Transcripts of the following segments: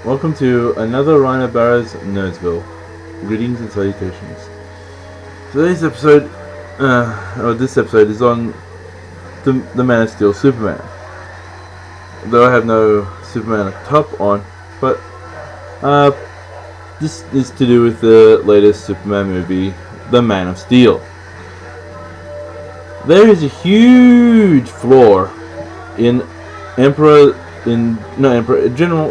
Welcome to another Rhino Barra's Nerdsville. Greetings and salutations. Today's episode, this episode is on the Man of Steel Superman. Though I have no Superman top on, but this is to do with the latest Superman movie, The Man of Steel. There is a huge flaw in General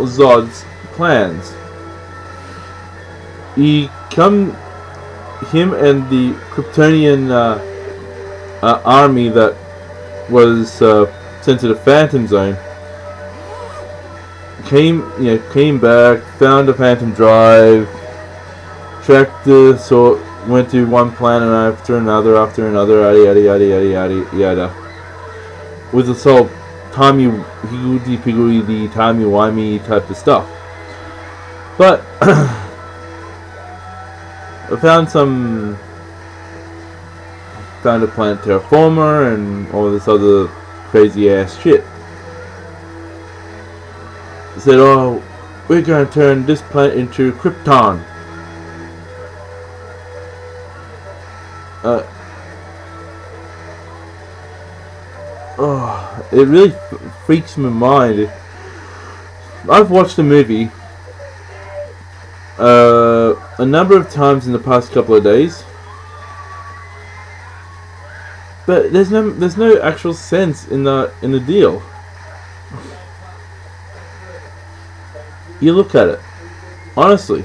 Zod's plans. Him and the Kryptonian army that was sent to the Phantom Zone came back, found a Phantom Drive, went to one planet after another, yada yada yada yada yada, with this whole higgledy-piggledy, timey-wimey type of stuff. But I found a planet terraformer and all this other crazy ass shit. Said, oh, we're going to turn this planet into Krypton. It really freaks my mind. I've watched the movie a number of times in the past couple of days, but there's no actual sense in the deal. You look at it, honestly,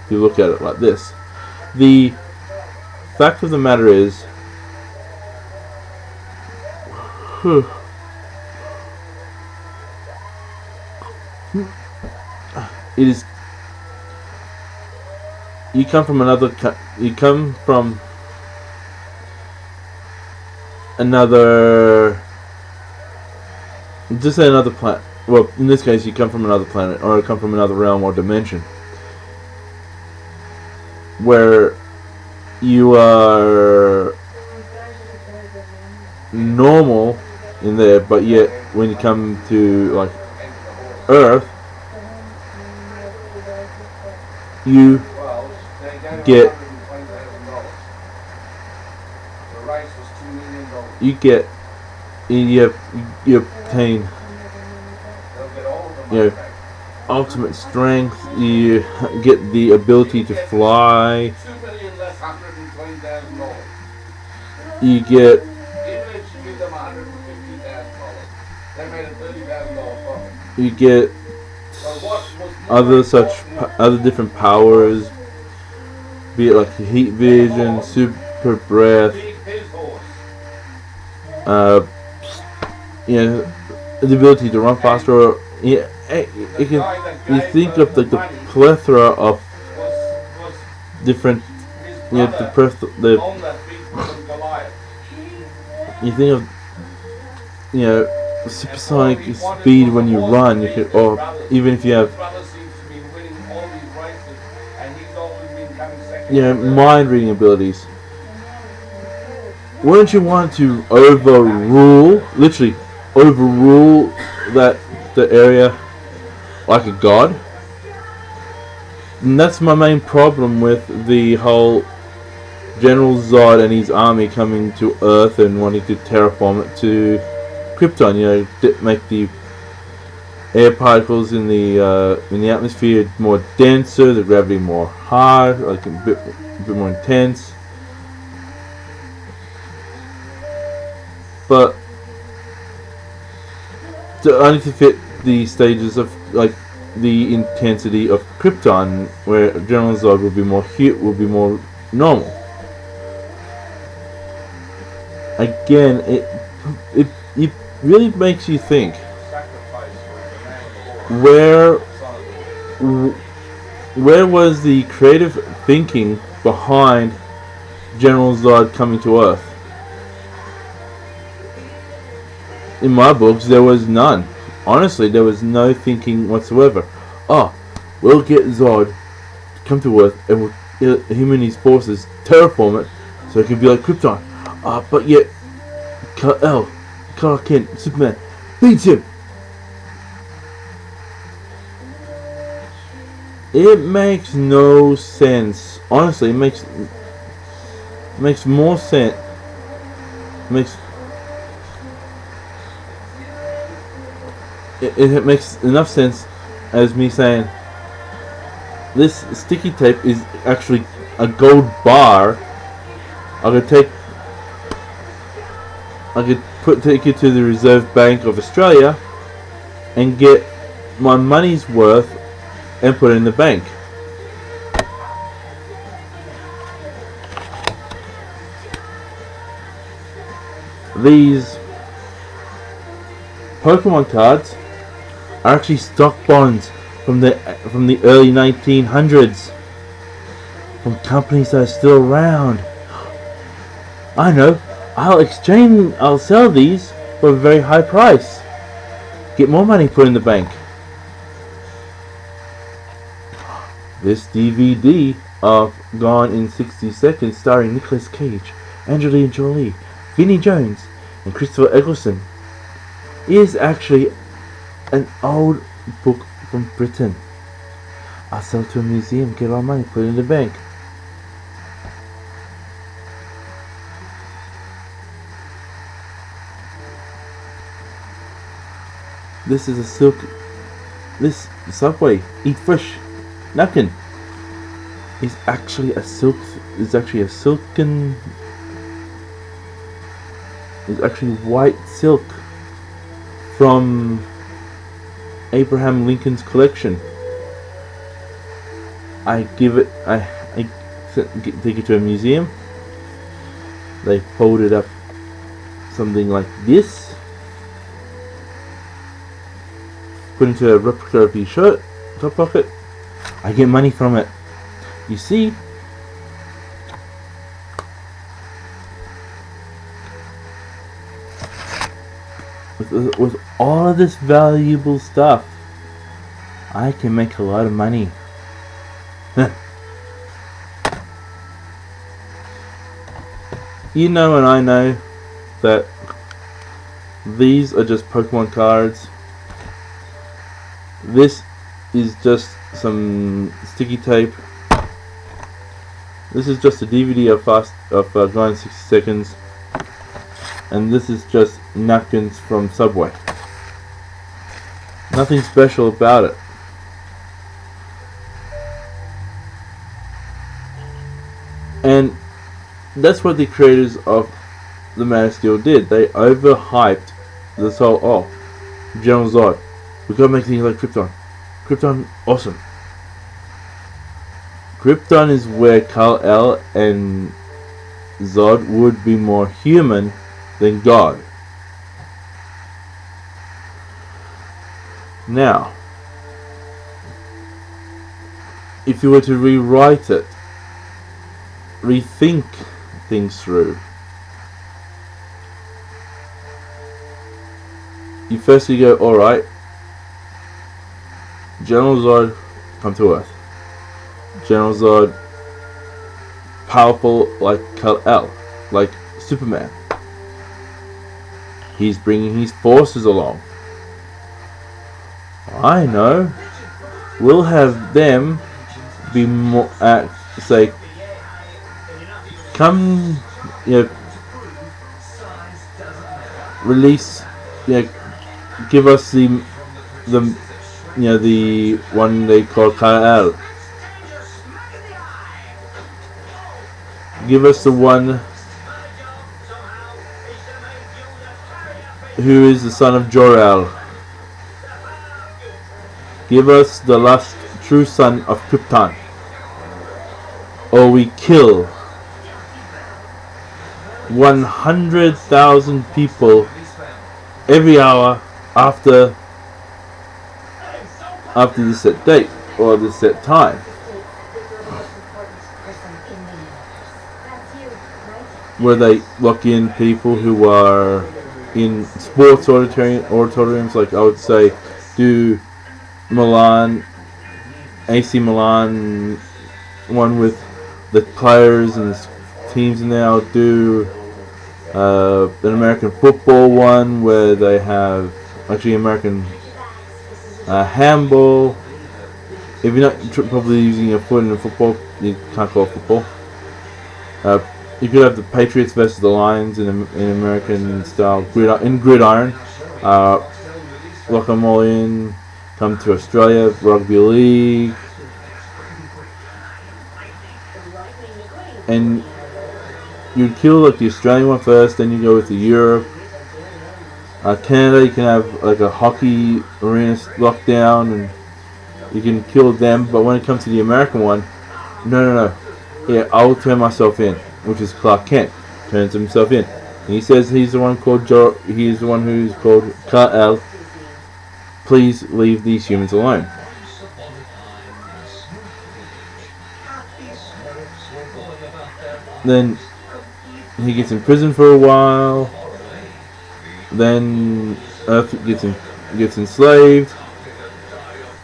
you look at it like this. The fact of the matter is, it is. You come from another just say another planet. Well, in this case, you come from another planet, or come from another realm or dimension, where you are normal in there, but yet when you come to like Earth, you obtain ultimate strength. You get the ability to fly. You get other different powers, be it like heat vision, super breath, the ability to run faster. You think of like the plethora of different, you think of supersonic speed when you run. You could, or even if you have mind reading abilities. Wouldn't you want to literally overrule the area like a god? And that's my main problem with the whole General Zod and his army coming to Earth and wanting to terraform it to Krypton. Make the air particles in the atmosphere more denser, the gravity more hard, like a bit more intense. But only to fit the stages of like the intensity of Krypton, where General Zod will be more normal. Again, it really makes you think. Where was the creative thinking behind General Zod coming to Earth? In my books, there was none. Honestly, there was no thinking whatsoever. We'll get Zod to come to Earth, and him and his forces terraform it so it can be like Krypton. But yet, Clark Kent, Superman, beats him. It makes no sense. Honestly, it makes more sense. Makes it makes enough sense as me saying this sticky tape is actually a gold bar. I could take it to the Reserve Bank of Australia and get my money's worth and put it in the bank. These Pokemon cards are actually stock bonds from the early 1900s from companies that are still around. I know. I'll sell these for a very high price. Get more money put in the bank. This DVD of Gone in 60 Seconds starring Nicolas Cage, Angelina Jolie, Vinnie Jones and Christopher Eccleston is actually an old book from Britain. I'll sell it to a museum, get our money, put it in the bank. This is a silk. This Subway Eat Fresh napkin is actually a silk. Is actually a silken. Is actually white silk from Abraham Lincoln's collection. I take it to a museum. They fold it up something like this. Put into a replica of your shirt, top pocket. I get money from it. You see, with all of this valuable stuff, I can make a lot of money. You know and I know that these are just Pokemon cards. This is just some sticky tape. This is just a DVD of Gone in 60 Seconds. And this is just napkins from Subway. Nothing special about it. And that's what the creators of the Man of Steel did. They overhyped this whole, General Zod, we gotta make things like Krypton. Krypton, awesome. Krypton is where Kal-El and Zod would be more human than God. Now, if you were to rewrite it, rethink things through, you firstly go, alright, General Zod, come to Earth. General Zod, powerful like Kal-El, like Superman. He's bringing his forces along. I know. We'll have them be more say, come, release, give us the one they call Kal-El. Give us the one who is the son of Jor-El. Give us the last true son of Krypton, or we kill 100,000 people every hour after this set date or this set time. Where they lock in people who are in sports auditoriums, like I would say, do Milan, AC Milan, one with the players and teams in there. I'll do an American football one where they have actually American handball. If you're not probably using your foot in a football, you can't call it football. You could have the Patriots versus the Lions in American style gridiron. Lock them all in. Come to Australia, rugby league, and you'd kill like the Australian one first, then you go with the Europe. Canada, you can have like a hockey arena lockdown, and you can kill them. But when it comes to the American one, no. Yeah, I'll turn myself in, which is Clark Kent turns himself in. And he says he's the one called he's the one who's called Kal-El. Please leave these humans alone. Then he gets in prison for a while. Then Earth gets enslaved.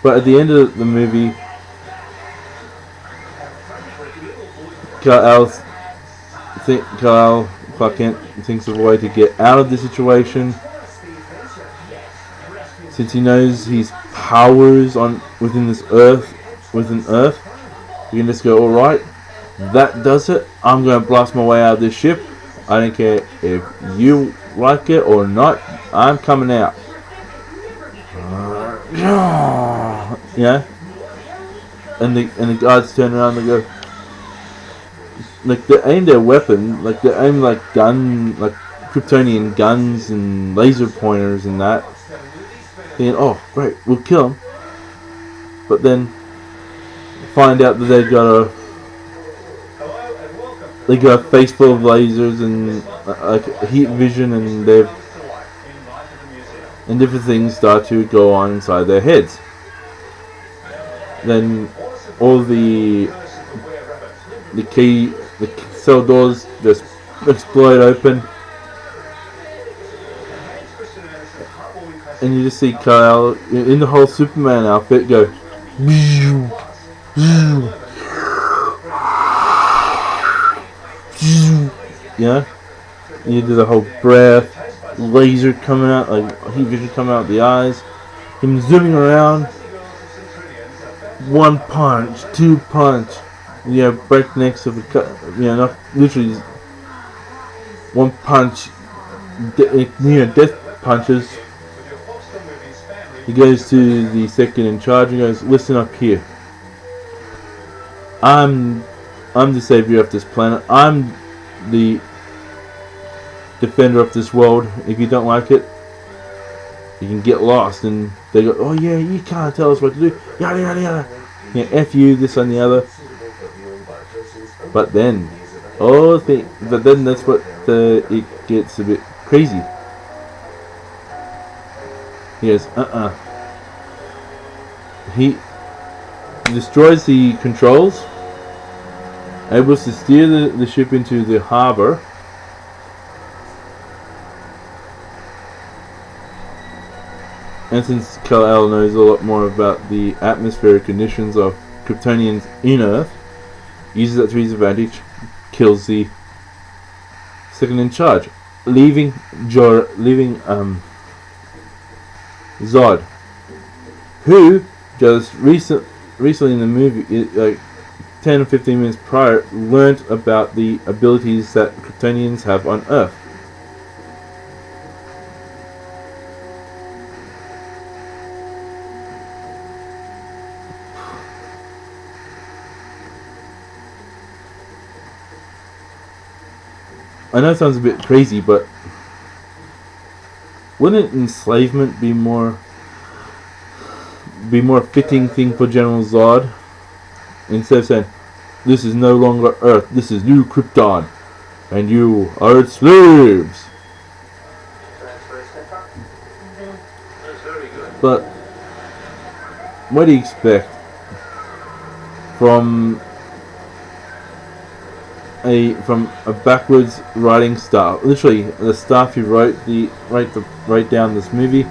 But at the end of the movie, Clark Kent thinks of a way to get out of the situation. Since he knows his powers within Earth, you can just go, alright, that does it. I'm going to blast my way out of this ship. I don't care if you like it or not. I'm coming out. Yeah. And the guards turn around and go, like they aim their weapon, like they aim like Kryptonian guns and laser pointers and that. Thinking, oh great, we'll kill him. But then find out that they got a face full of lasers and like heat vision, and different things start to go on inside their heads. Then all the cell doors just explode open, and you just see Kal in the whole Superman outfit go. Yeah, you do the whole breath, laser coming out, like heat vision coming out of the eyes, him zooming around, one punch, two punch, breaknecks of not literally one punch, death punches. He goes to the second in charge and goes, listen up here. I'm the savior of this planet. I'm the defender of this world. If you don't like it, you can get lost. And they go, oh yeah, you can't tell us what to do. Yada yada yada. Yeah, F you, this and the other. But then that's what it gets a bit crazy. He goes, He destroys the controls, able to steer the ship into the harbor. And since Kal-El knows a lot more about the atmospheric conditions of Kryptonians in Earth, uses that to his advantage, kills the second in charge, leaving Zod, who just recently in the movie, like 10 or 15 minutes prior, learnt about the abilities that Kryptonians have on Earth. I know it sounds a bit crazy, but wouldn't enslavement be more fitting thing for General Zod? Instead of saying, this is no longer Earth, this is new Krypton, and you are its slaves. But what do you expect from a backwards writing style? Literally, the staff who write down this movie,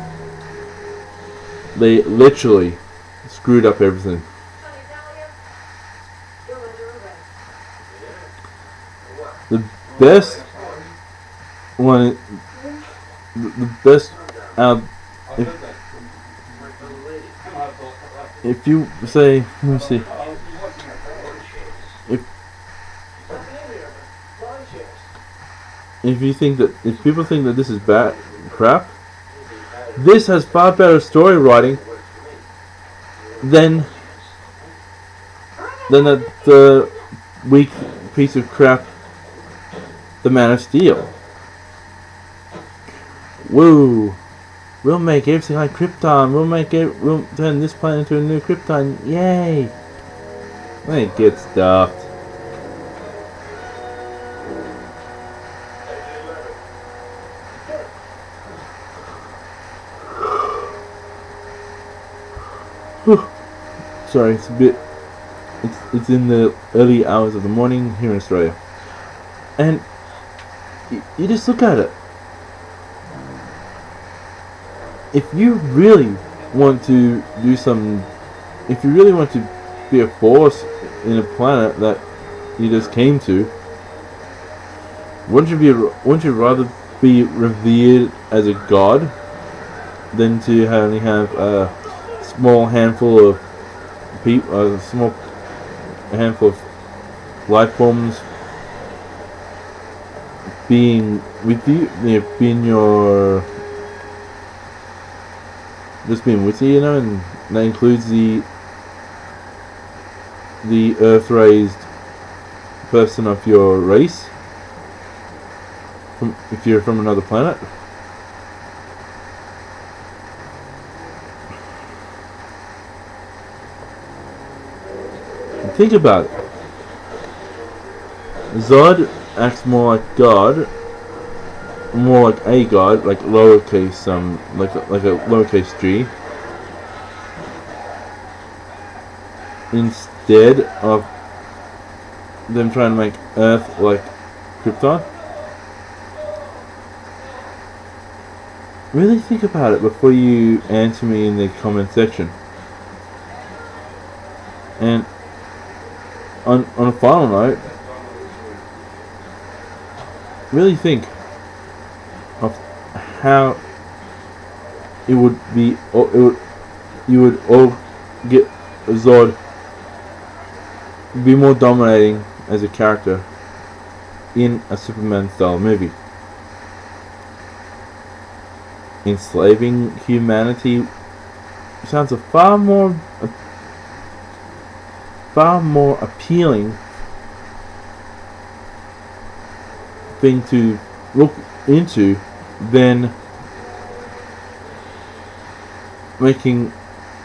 they literally screwed up everything. The best one, the best if you say, let me see, if you think that, if people think that this is bad crap, this has far better story writing than the weak piece of crap, The Man of Steel. Woo! We'll make everything like Krypton. We'll turn this planet into a new Krypton. Yay! They get stuffed. Sorry, it's a bit. It's in the early hours of the morning here in Australia, and you just look at it. If you really want to do some, if you really want to be a force in a planet that you just came to, wouldn't you rather be revered as a god than to only have a small handful of people, a small handful of life forms being with you, being your, just being with you, and that includes the Earth-raised person of your race, if you're from another planet. Think about it. Zod acts more like God, more like a god, like lowercase like a lowercase g, instead of them trying to make Earth like Krypton. Really think about it before you answer me in the comment section. And on a final note, really think of how it would be, you would all get Zod be more dominating as a character in a Superman style movie. Enslaving humanity sounds a far more appealing thing to look into than making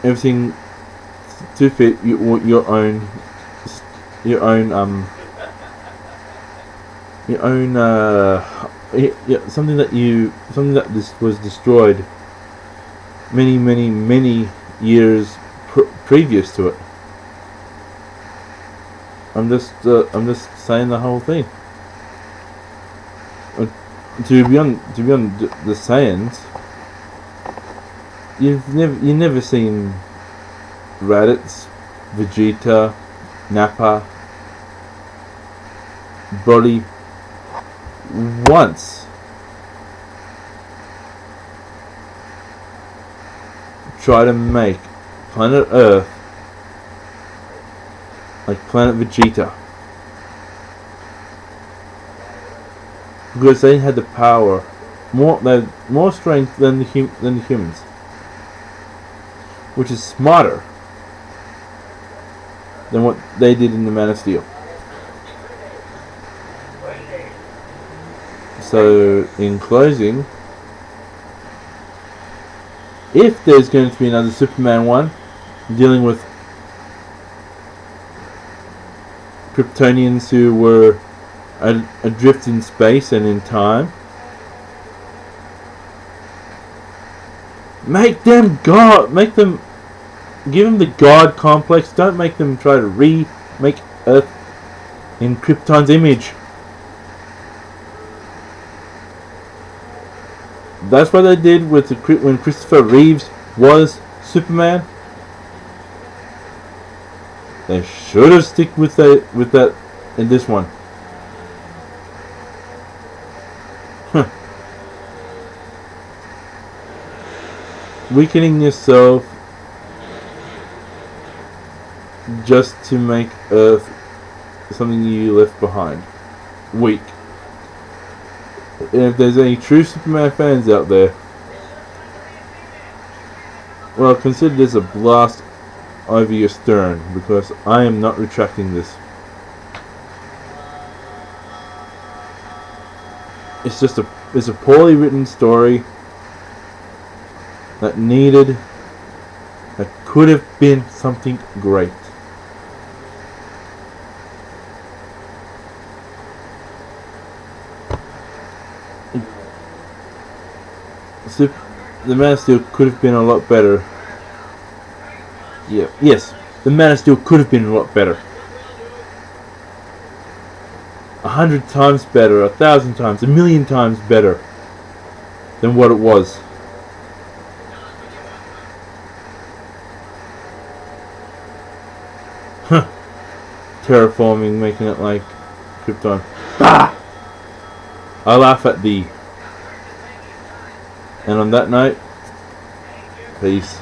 everything to fit your own something that this was destroyed many years previous to it. I'm just saying the whole thing. To be on the Saiyans, you've never seen Raditz, Vegeta, Nappa, Broly once try to make planet Earth like planet Vegeta, because they had the power, they had more strength than the humans, which is smarter than what they did in the Man of Steel. So, in closing, if there's going to be another Superman one dealing with Kryptonians who were adrift in space and in time, give them the God complex. Don't make them try to remake Earth in Krypton's image. That's what they did with when Christopher Reeves was Superman. They should have stick with that in this one. Weakening yourself just to make Earth something you left behind. Weak. And if there's any true Superman fans out there, well, consider this a blast over your stern, because I am not retracting this. It's a poorly written story that could have been something great. The Man of Steel could have been a lot better. Yeah, yes, the Man of Steel could have been a lot better. 100 times better, 1,000 times, 1,000,000 times better than what it was. Huh. Terraforming, making it like Krypton. Ah! I laugh at thee. And on that note, peace.